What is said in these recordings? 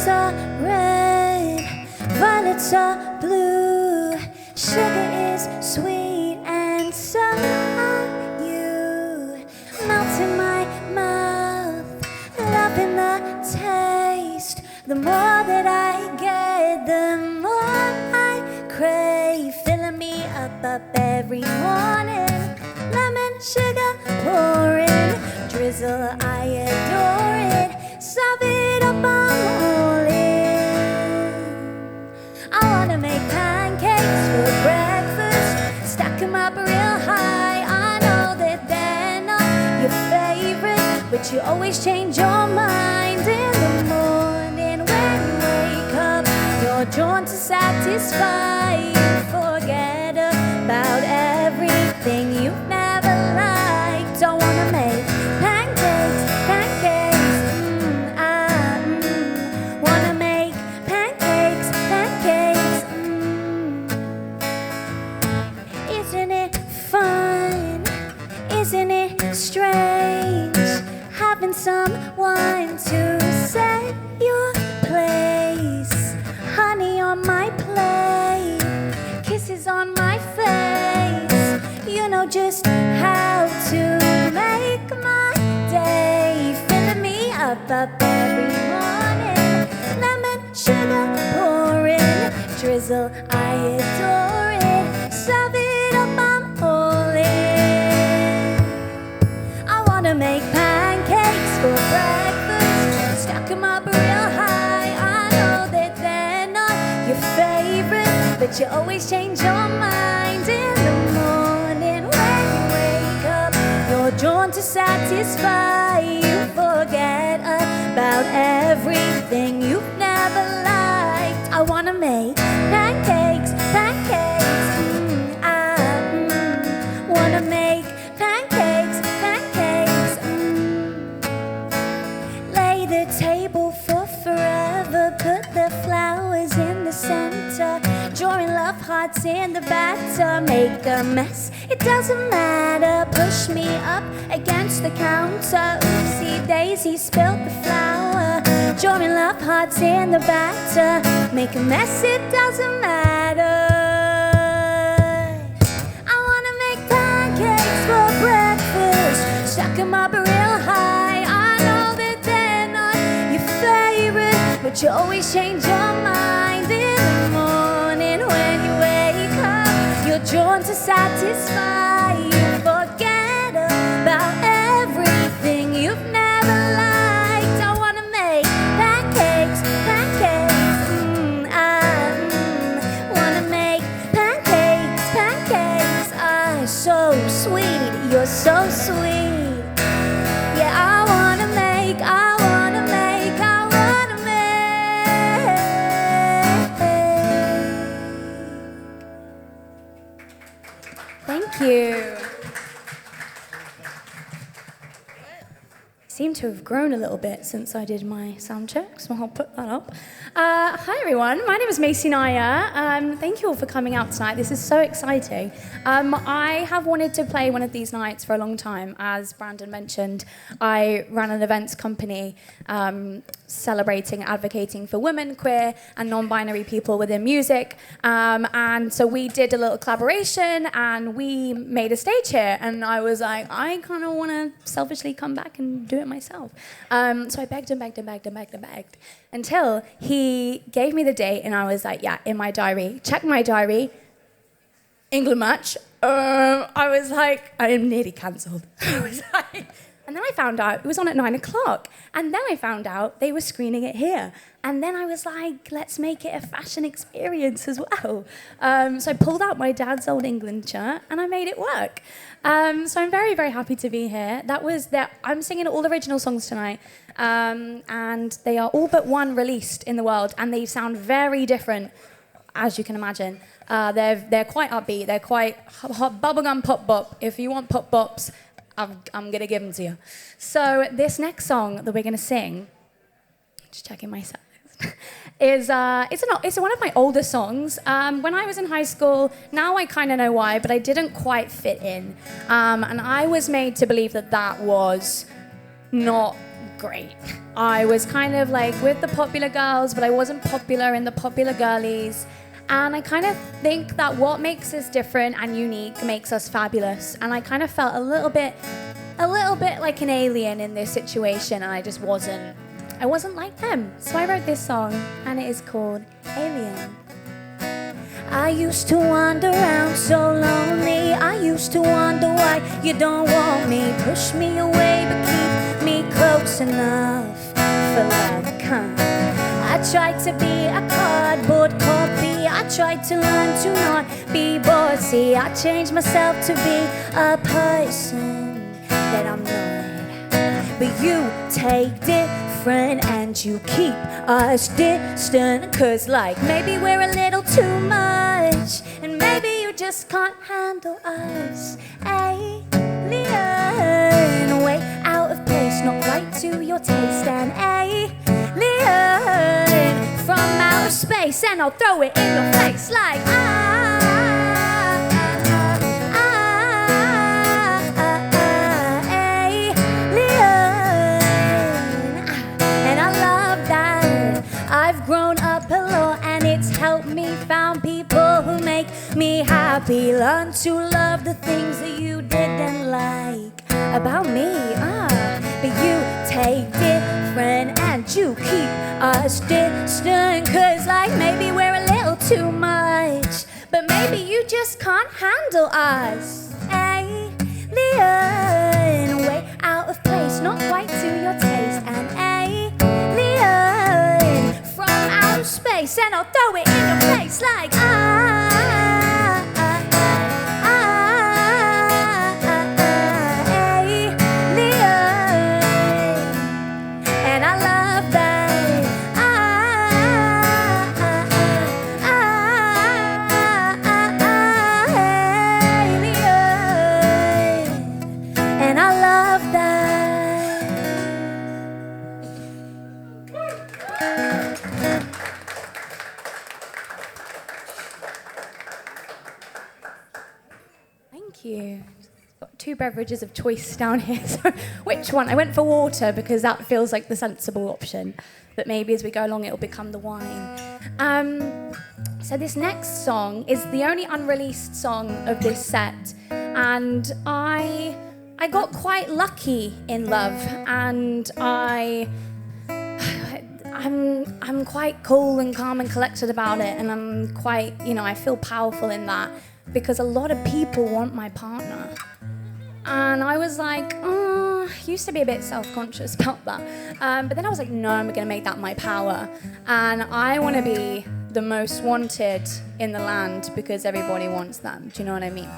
Roses are red, violets are blue. Sugar is sweet and so are you. Melt in my mouth, love in the taste. The more that I get, the more I crave. Filling me up every morning. Lemon, sugar, pouring. Drizzle, I adore it. Serve it up, I'm all in. I wanna make pancakes for breakfast. Stack 'em up real high. I know that they're not your favorite, but you always change your mind in the morning when you wake up. You're drawn to satisfy you. Forget about everything you've never liked. I wanna make pancakes, pancakes. Wanna make pancakes, pancakes. Isn't it fun? Isn't it strange? Having someone to set your place. Honey on my plate, kisses on my face. You know just how to make my day. Filling me up every morning. Lemon, sugar, pouring. Drizzle, I adore it. Serve it up, I'm all in. I wanna make pancakes for breakfast. Stack 'em up real high. I know that they're not your favorite, but you always change your mind in the morning when you wake up. You're drawn to satisfy you. Forget about everything you've never liked. I wanna make pancakes, pancakes. Wanna make pancakes, pancakes. Lay the table for forever. Put the flowers in the center. Drawing love hearts in the batter. Make a mess, it doesn't matter. Push me up against the counter. Oopsie daisy, spilled the flour. Drawing love hearts in the batter. Make a mess, it doesn't matter. I wanna make pancakes for breakfast. Stack 'em up real high. I know that they're not your favorite, but you always change your mind in the morning when you wake up. You're drawn to satisfy you. Forget about everything you've never liked. I wanna make pancakes, pancakes. Wanna make pancakes, pancakes. So sweet, you're so sweet. Yeah, I wanna make, I wanna make, I wanna make. Thank you. Seem to have grown a little bit since I did my sound check, so I'll put that up. Hi everyone, my name is Macie Nyah. Thank you all for coming out tonight. This is so exciting. I have wanted to play one of these nights for a long time. As Brandon mentioned, I ran an events company celebrating, advocating for women, queer and non-binary people within music. And so we did a little collaboration and we made a stage here. And I was like, I kind of want to selfishly come back and do it myself. So I begged and begged and begged and begged and begged until he gave me the date and I was like, yeah, in my diary. Check my diary. England match. I was like, I am nearly cancelled. I was like, and then I found out it was on at 9 o'clock. And then I found out they were screening it here. And then I was like, let's make it a fashion experience as well. So I pulled out my dad's old England shirt and I made it work. So I'm very, very happy to be here. I'm singing all original songs tonight. And they are all but one released in the world. And they sound very different, as you can imagine. They're quite upbeat. They're quite bubblegum pop bop. If you want pop bops, I'm going to give them to you. So this next song that we're going to sing, just checking my set list, it's one of my older songs. When I was in high school, now I kind of know why, but I didn't quite fit in. And I was made to believe that that was not great. I was kind of like with the popular girls, but I wasn't popular in the popular girlies. And I kind of think that what makes us different and unique makes us fabulous. And I kind of felt a little bit like an alien in this situation, and I just wasn't like them. So I wrote this song, and it is called Alien. I used to wander around so lonely. I used to wonder why you don't want me. Push me away but keep me close enough for like, I tried to be a cardboard copy. I tried to learn to not be bossy. I changed myself to be a person that I'm not. But you take different and you keep us distant. Cause like maybe we're a little too much, and maybe you just can't handle us. Alien, way out of place, not right to your taste. And alien from outer space, and I'll throw it in your face like I've grown up a lot, and it's helped me found people who make me happy. Learn to love the things that you didn't like about me. But you take different and you keep us distant. Cause like maybe we're a little too much, but maybe you just can't handle us. Alien, way out of place, not quite to your taste. And from outer space, and I'll throw it in your face like and I love that. And I love that. Thank you. Got 2 beverages of choice down here. So which one? I went for water because that feels like the sensible option. But maybe as we go along, it'll become the wine. So this next song is the only unreleased song of this set, and I got quite lucky in love, and I'm quite cool and calm and collected about it, and I'm quite, I feel powerful in that because a lot of people want my partner. And I was like, used to be a bit self-conscious about that. But then I was like, no, I'm gonna make that my power. And I wanna be the most wanted in the land because everybody wants them. Do you know what I mean?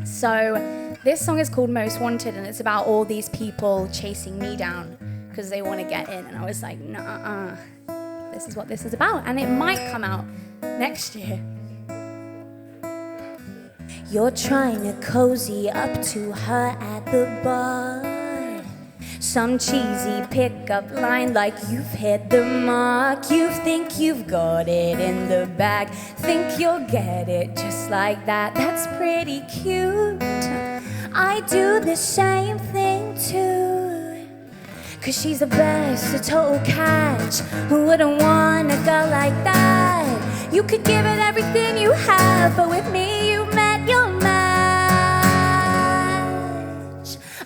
So this song is called Most Wanted, and it's about all these people chasing me down because they want to get in. And I was like, nah, this is what this is about. And it might come out next year. You're trying to cozy up to her at the bar. Some cheesy pickup line like you've hit the mark. You think you've got it in the bag, think you'll get it just like that. That's pretty cute. I do the same thing too. Cause she's the best, a total catch. Who wouldn't want a girl like that? You could give it everything you have, but with me you met your match.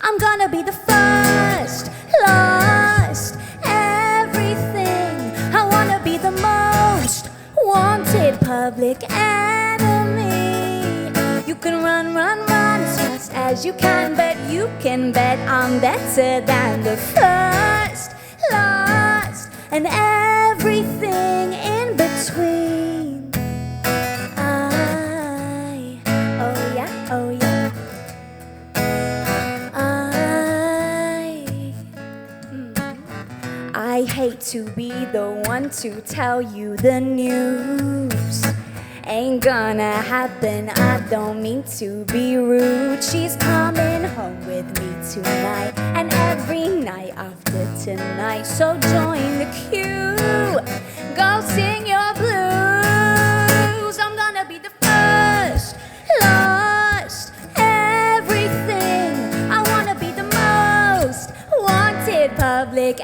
I'm gonna be the first, lost, everything. I wanna be the most wanted public enemy. You can run, run, run as fast as you can, but you can bet I'm better than the first, lost, and everything in between. Oh yeah. I hate to be the one to tell you the news. Ain't gonna happen, I don't mean to be rude. She's coming home with me tonight, and every night after tonight. So join the queue, go sing your blues. I'm gonna be the first, lost, everything. I wanna be the most wanted public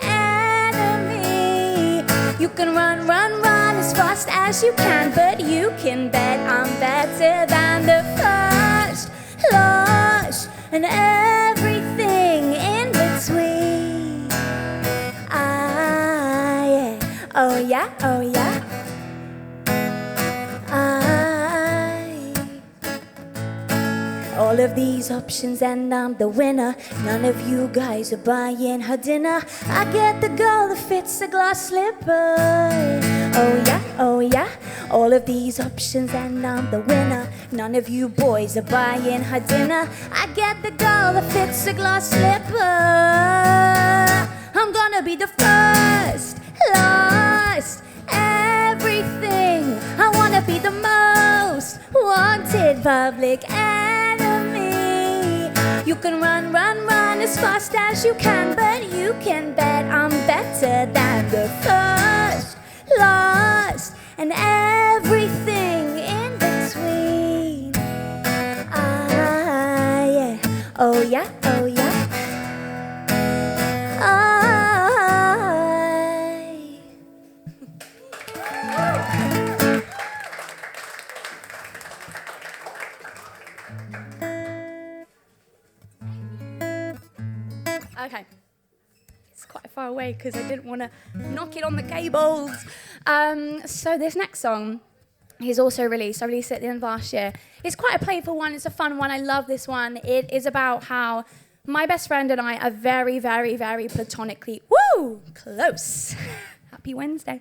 You can run, run, run as fast as you can, but you can bet I'm better than the first, last, and everything in between. Ah, yeah. Oh yeah, oh yeah. All of these options and I'm the winner. None of you guys are buying her dinner. I get the girl that fits a glass slipper. Oh yeah, oh yeah. All of these options and I'm the winner. None of you boys are buying her dinner. I get the girl that fits a glass slipper. I'm gonna be the first, last, everything. I wanna be the most wanted public enemy. You can run, run, run as fast as you can, but you can bet I'm better than the first, last, and everything in between. Ah, yeah. Oh yeah, oh yeah. Okay, it's quite far away because I didn't want to knock it on the cables. So this next song is also released. I released it at the end of last year. It's quite a playful one. It's a fun one. I love this one. It is about how my best friend and I are very, very, very platonically, close. Happy Wednesday.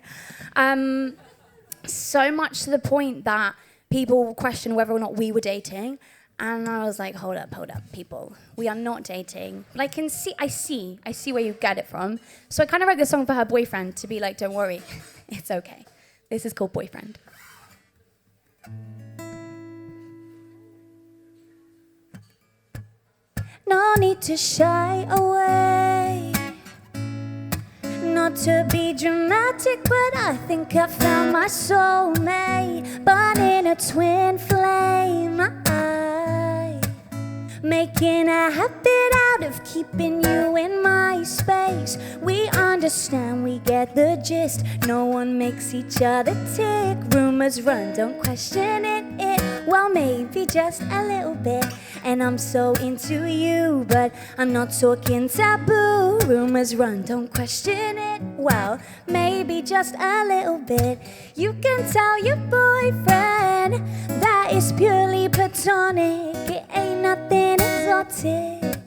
So much to the point that people question whether or not we were dating. And I was like, hold up, people. We are not dating. But I see where you get it from. So I kind of wrote this song for her boyfriend to be like, don't worry, it's okay. This is called Boyfriend. No need to shy away. Not to be dramatic, but I think I found my soulmate. Burning a twin flame. Making a habit out of keeping you in my space. We understand, we get the gist. No one makes each other tick. Rumors run, don't question it. Well, maybe just a little bit. And I'm so into you, but I'm not talking taboo. Rumors run, don't question it. Well, maybe just a little bit. You can tell your boyfriend that it's purely platonic. It ain't nothing exotic.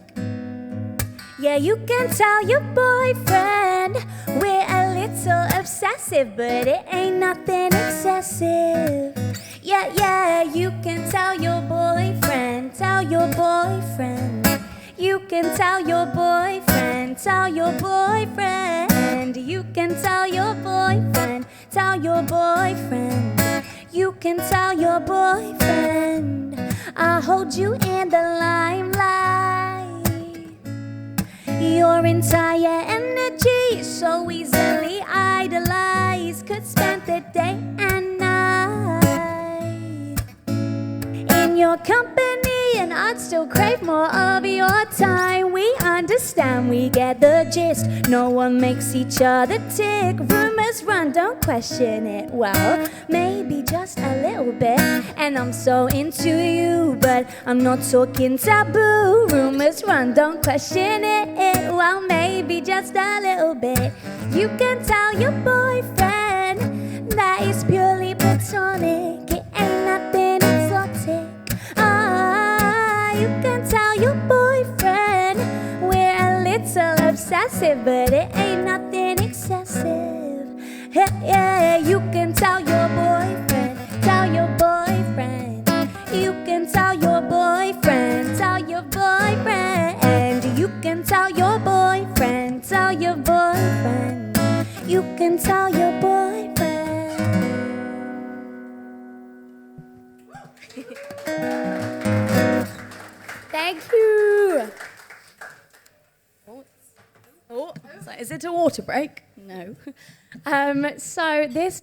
Yeah, you can tell your boyfriend we're a little obsessive, but it ain't nothing excessive. Yeah, you can tell your boyfriend, tell your boyfriend. You can tell your boyfriend, tell your boyfriend. You can tell your boyfriend, tell your boyfriend. You can tell your boyfriend I hold you in the limelight. Your entire energy is so easily idolized. Could spend the day and night in your company, and I'd still crave more of your time. We understand, we get the gist. No one makes each other tick. Rumors run, don't question it. Well, maybe just a little bit. And I'm so into you, but I'm not talking taboo. Rumors run, don't question it. Well, maybe just a little bit. You can tell your boyfriend that it's purely platonic. It ain't nothing exotic. You can tell your boyfriend we're a little obsessive, but it ain't nothing excessive. Yeah, you can tell your boyfriend, tell your boyfriend. You can tell your boyfriend, tell your boyfriend. And you can tell your boyfriend, tell your boyfriend. You can tell your boyfriend. Thank you. Oh, is it a water break? No. So this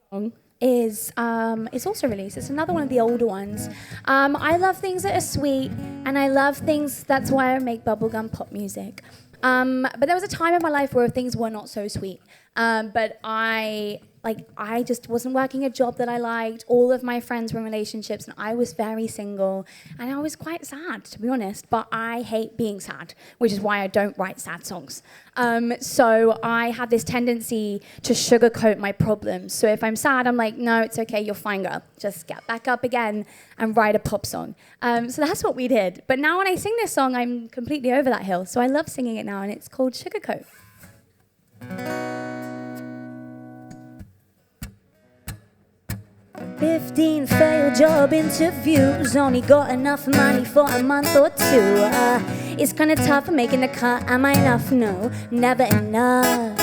song is also released. It's another one of the older ones. I love things that are sweet, and I love things. That's why I make bubblegum pop music. But there was a time in my life where things were not so sweet. But I just wasn't working a job that I liked. All of my friends were in relationships, and I was very single. And I was quite sad, to be honest. But I hate being sad, which is why I don't write sad songs. So I have this tendency to sugarcoat my problems. So if I'm sad, I'm like, no, it's okay, you're fine, girl. Just get back up again and write a pop song. So that's what we did. But now when I sing this song, I'm completely over that hill. So I love singing it now, and it's called Sugarcoat. 15 failed job interviews, only got enough money for a month or two. It's kinda tough making the cut, am I enough? No, never enough.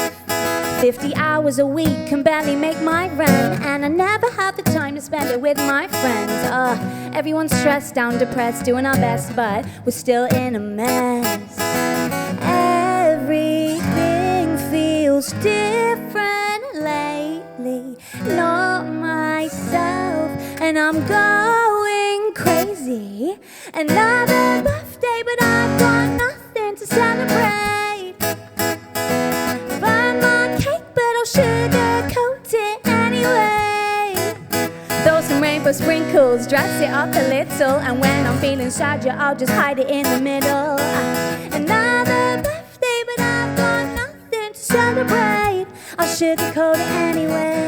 50 hours a week can barely make my rent, and I never have the time to spend it with my friends. Everyone's stressed, down, depressed, doing our best, but we're still in a mess. Everything feels different lately, not myself, and I'm going crazy. Another birthday, but I've got nothing to celebrate. Burn my cake, but I'll sugarcoat it anyway. Throw some rainbow sprinkles, dress it up a little, and when I'm feeling sad, yeah, I'll just hide it in the middle. Another birthday, but I've got nothing to celebrate. I'll sugarcoat it anyway.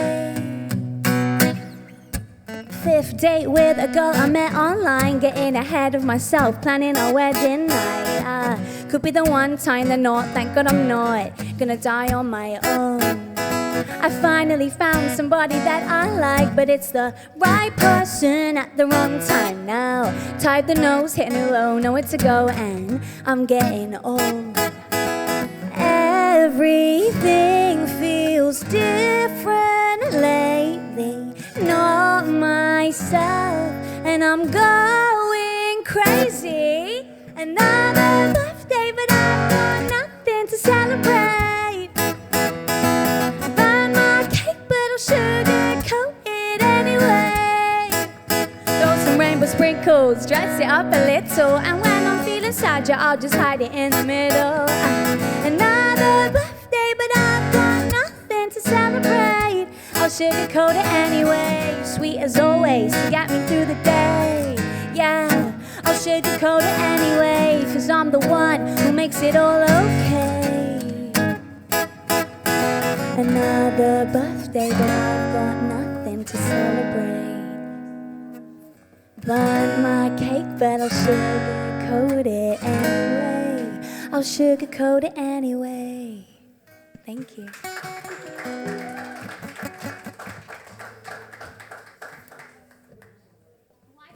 5th date with a girl I met online, getting ahead of myself, planning our wedding night. Could be the one time they're not, thank God I'm not gonna die on my own. I finally found somebody that I like, but it's the right person at the wrong time now. Tied the nose, hitting it low, know it's a go, and I'm getting old. Everything feels different lately, not myself, and I'm going crazy. Another birthday, but I've got nothing to celebrate. Burn my cake, but I'll sugarcoat it anyway. Throw some rainbow sprinkles, dress it up a little, and when I'm feeling sad, yeah, I'll just hide it in the middle. Another birthday, but I've got nothing to celebrate. I'll sugarcoat it anyway. Sweet as always to get me through the day. Yeah, I'll sugarcoat it anyway, 'cause I'm the one who makes it all okay. Another birthday, but I've got nothing to celebrate. Burn my cake, but I'll sugarcoat it anyway. I'll sugarcoat it anyway. Thank you.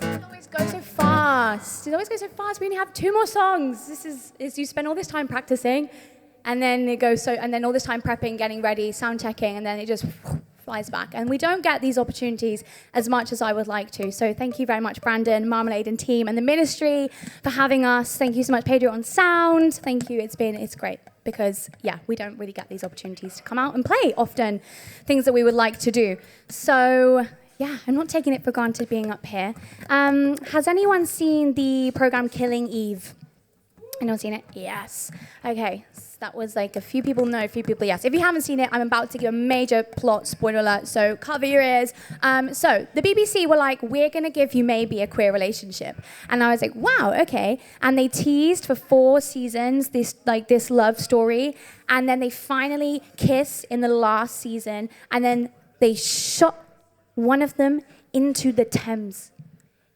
It always goes so fast. It always goes so fast. We only have 2 more songs. This is you spend all this time practicing, and then it goes and then all this time prepping, getting ready, sound checking, and then it just flies back. And we don't get these opportunities as much as I would like to. So thank you very much, Brandon, Marmalade and team, and the ministry for having us. Thank you so much, Pedro on sound. Thank you. It's great because, yeah, we don't really get these opportunities to come out and play often, things that we would like to do. So, yeah, I'm not taking it for granted being up here. Has anyone seen the program Killing Eve? Anyone seen it? Yes. Okay, so that was like a few people no, a few people yes. If you haven't seen it, I'm about to give a major plot spoiler alert, so cover your ears. So the BBC were like, we're going to give you maybe a queer relationship. And I was like, wow, okay. And they teased for 4 seasons this love story. And then they finally kiss in the last season. And then they shot one of them into the Thames.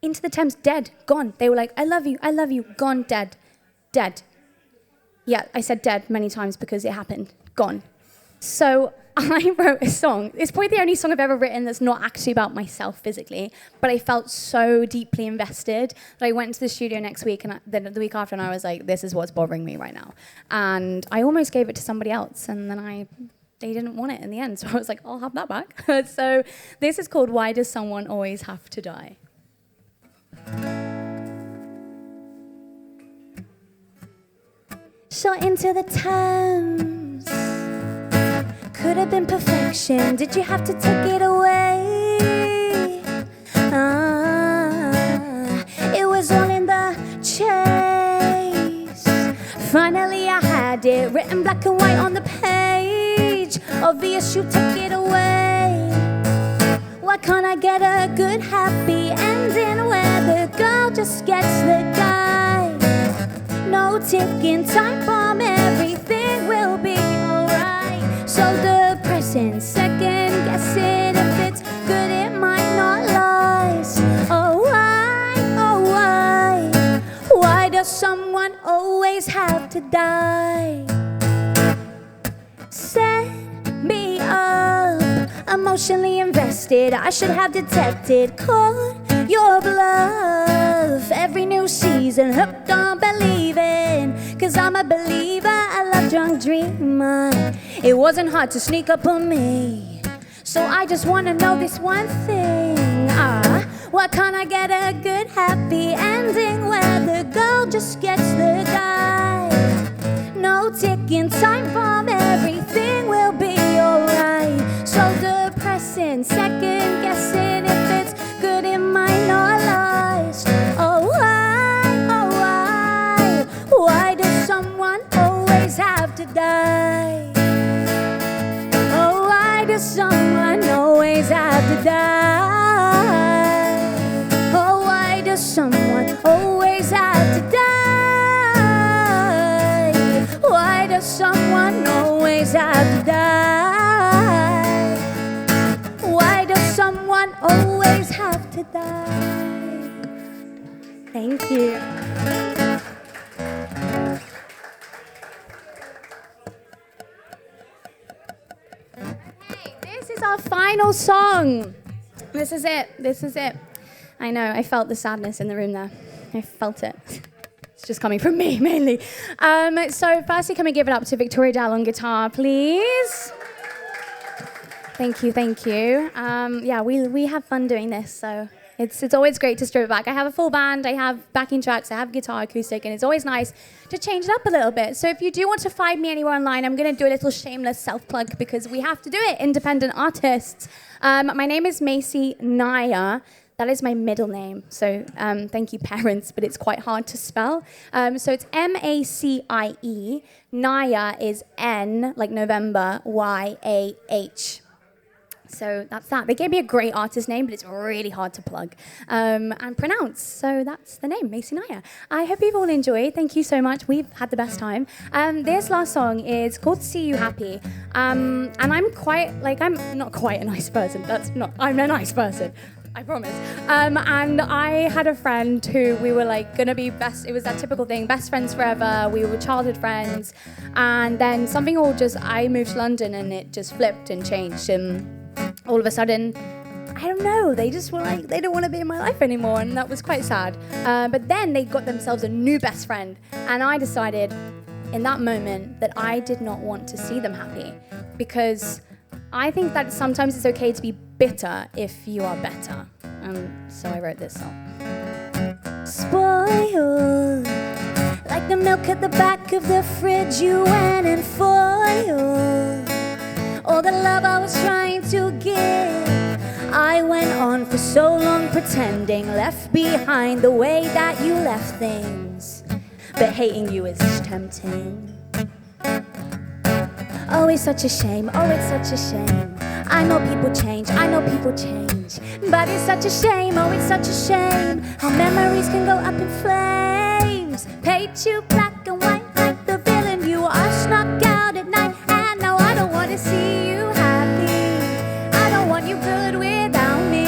Into the Thames, dead, gone. They were like, I love you, gone, dead. Dead. Yeah, I said dead many times because it happened. Gone. So I wrote a song. It's probably the only song I've ever written that's not actually about myself physically, but I felt so deeply invested that I went to the studio next week and then the week after, and I was like, this is what's bothering me right now. And I almost gave it to somebody else, and then they didn't want it in the end, so I was like, I'll have that back. So this is called Why Does Someone Always Have to Die? Shot into the Thames. Could have been perfection. Did you have to take it away? It was all in the chase. Finally I had had it written black and white on the page. Obvious you took it away. Why can't I get a good happy ending where the girl just gets the guy? No ticking time bomb, everything will be alright. So the present, second guessing if it's good, it might not last. Oh why does someone always have to die? Set me up, emotionally invested, I should have detected, caught your bluff. Every new season, hooked on believing, 'cause I'm a believer, a love drunk dreamer. It wasn't hard to sneak up on me, so I just wanna know this one thing. Why can't I get a good happy ending where the girl just gets the guy? No ticking time bomb, everything will be alright. So depressing, second guessing if it's good, it might not last. Oh why does someone always have to die? Oh why does someone always have to die? Someone always have to die? Why does someone always have to die? Why does someone always have to die? Thank you. Okay, this is our final song. This is it. This is it. I know, I felt the sadness in the room there. I felt it. It's just coming from me, mainly. So firstly, can we give it up to Victoria Dell on guitar, please? Thank you, thank you. Yeah, we have fun doing this, so it's always great to strip it back. I have a full band, I have backing tracks, I have guitar, acoustic, and it's always nice to change it up a little bit. So if you do want to find me anywhere online, I'm going to do a little shameless self-plug because we have to do it, independent artists. My name is Macie Nyah. That is my middle name, so thank you, parents, but it's quite hard to spell. So it's M-A-C-I-E. Nyah is N, like November, Y-A-H. So that's that. They gave me a great artist name, but it's really hard to plug and pronounce. So that's the name, Macie Nyah. I hope you've all enjoyed. Thank you so much. We've had the best time. This last song is called See You Happy. And I'm not quite a nice person. I'm a nice person. I promise. And I had a friend who we were like gonna be best. It was that typical thing, best friends forever. We were childhood friends, and then I moved to London, and it just flipped and changed. And all of a sudden, I don't know. They just were like they don't want to be in my life anymore, and that was quite sad. But then they got themselves a new best friend, and I decided in that moment that I did not want to see them happy, because I think that sometimes it's okay to be bitter if you are better. So I wrote this song. Spoiled, like the milk at the back of the fridge, you went and foiled all the love I was trying to give. I went on for so long pretending, left behind the way that you left things, but hating you is tempting. Oh, it's such a shame, oh, it's such a shame. I know people change, but it's such a shame, oh, it's such a shame how memories can go up in flames. Paint you black and white like the villain you are, snuck out at night, and now I don't want to see you happy. I don't want you good without me,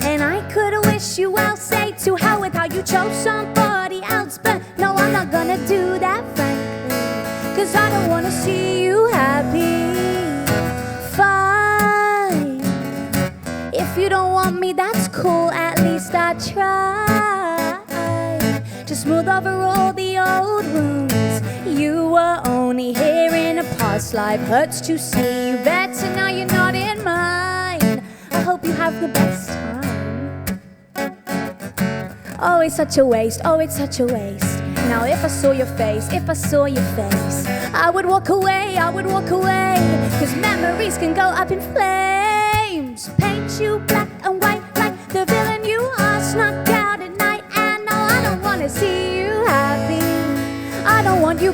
and I could wish you well, say to hell with how you chose somebody else, but no, I'm not gonna do that, frankly, 'cause I don't wanna see you happy. Fine, if you don't want me, that's cool, at least I tried to smooth over all the old wounds. You were only here in a past life, hurts to see you better, now you're not in mine. I hope you have the best time. Oh, it's such a waste, oh, it's such a waste. Now if I saw your face, I would walk away, 'cause memories can go up in flames. Paint you black and white like the villain you are, snuck out at night, and now I don't wanna see you happy. I don't want you